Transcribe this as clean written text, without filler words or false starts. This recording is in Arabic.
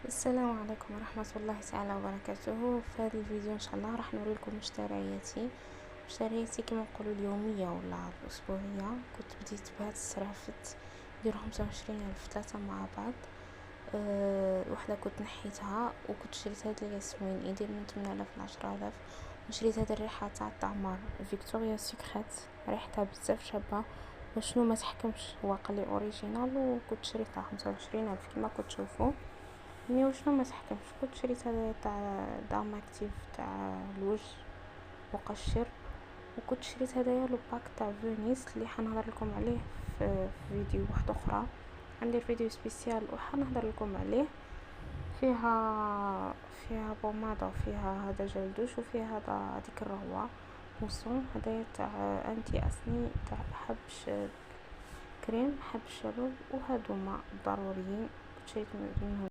السلام عليكم ورحمة الله تعالى وبركاته. في هذا الفيديو ان شاء الله راح نوريلكم مشترياتي كما نقولوا اليومية ولا الاسبوعية. كنت بديت بهذا السرافت نديرو 25,000 ثلاثة مع بعض. وحده كنت نحيتها وكنت شريت هاد الياسمين يدير من 8,000 ل 10,000. وشريت هاد الريحة تاع الطعمار فيكتوريا سيكريت، ريحتها بزاف شابة وشنو ما تحكمش، هو قالي اوريجينال وكنت شريتها 25,000 كما كنت تشوفوا. مي وشنو ما تحكمش، كنت شريت هذا تاع دام اكتيف تاع الوجه مقشر، وكنت شريت هدايا لو باك تاع فينيس اللي حنهضر لكم عليه في فيديو واحد اخرى. عندي فيديو سبيسيال وحنهضر لكم عليه. فيها بوماده وفيها هذا جل دوش وفيها هذيك الرغوه موسون. هدايا تاع انتي اسني تاع حب كريم حب الشباب، وهادوما ضروريين كنت شريت منهم